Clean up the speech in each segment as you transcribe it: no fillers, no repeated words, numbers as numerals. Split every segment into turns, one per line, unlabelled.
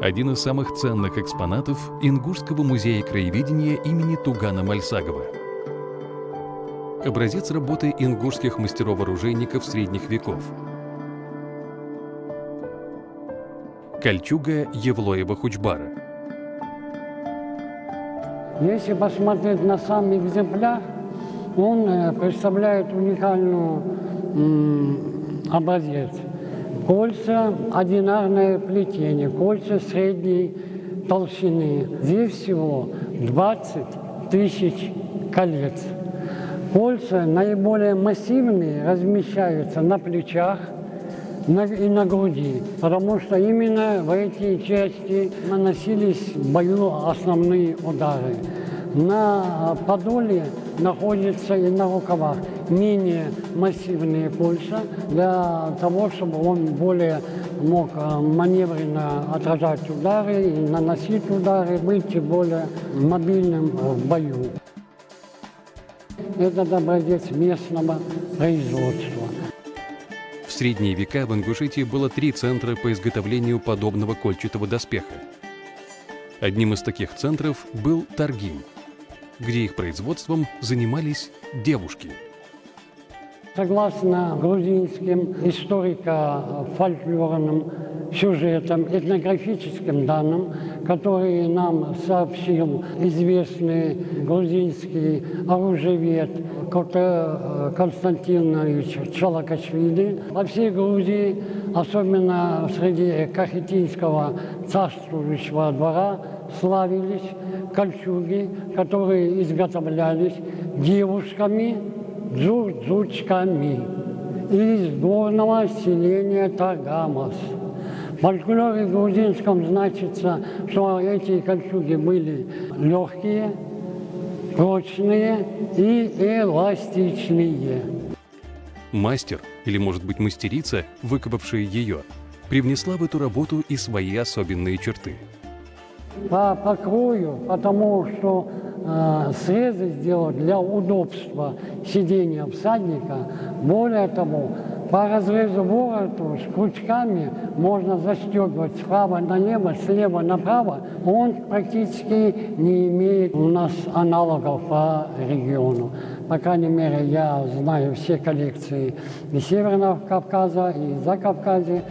Один из самых ценных экспонатов Ингушского музея краеведения имени Тугана Мальсагова. Образец работы ингушских мастеров-оружейников средних веков. Кольчуга Евлоева-Хучбара.
Если посмотреть на сам экземпляр, он представляет уникальный образец. Кольца, одинарное плетение, кольца средней толщины. Здесь всего 20 тысяч колец. Кольца наиболее массивные размещаются на плечах и на груди, потому что именно в эти части наносились в бою основные удары. На подоле находятся и на рукавах менее массивные кольца для того, чтобы он более мог маневренно отражать удары и наносить удары, быть более мобильным в бою. Это образец местного производства.
В средние века в Ингушетии было 3 центра по изготовлению подобного кольчатого доспеха. Одним из таких центров был Таргим, где их производством занимались девушки.
Согласно грузинским историко-фольклорным сюжетам, этнографическим данным, которые нам сообщил известный грузинский оружейвед Константинович Чалакашвили, во всей Грузии, особенно среди кахетинского царствующего двора, славились кольчуги, которые изготовлялись девушками, джурджучками из горного селения Таргамас. В фольклоре грузинском значится, что эти кольчуги были легкие, прочные и эластичные.
Мастер, или, может быть, мастерица, выкопавшая ее, привнесла в эту работу и свои особенные черты.
По покрою, потому что срезы сделать для удобства сидения всадника. Более того, по разрезу вороту с крючками можно застегивать справа налево, слева направо. Он практически не имеет у нас аналогов по региону. По крайней мере, я знаю все коллекции и Северного Кавказа, и Закавказья.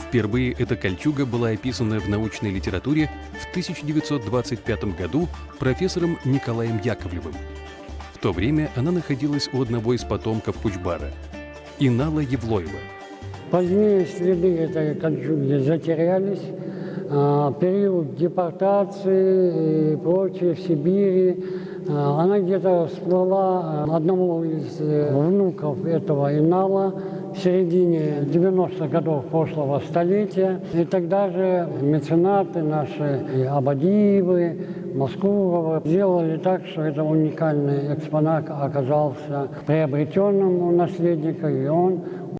Впервые эта кольчуга была описана в научной литературе в 1925 году профессором Николаем Яковлевым. В то время она находилась у одного из потомков Хучбара – Инала Евлоева.
Позднее следы этой кольчуги затерялись. Период депортации и прочее в Сибири. Она где-то всплыла одному из внуков этого Инала в середине 90-х годов прошлого столетия. И тогда же меценаты наши, и Абадиевы, Маскуровы, сделали так, что это уникальный экспонат оказался приобретенным у наследника, и он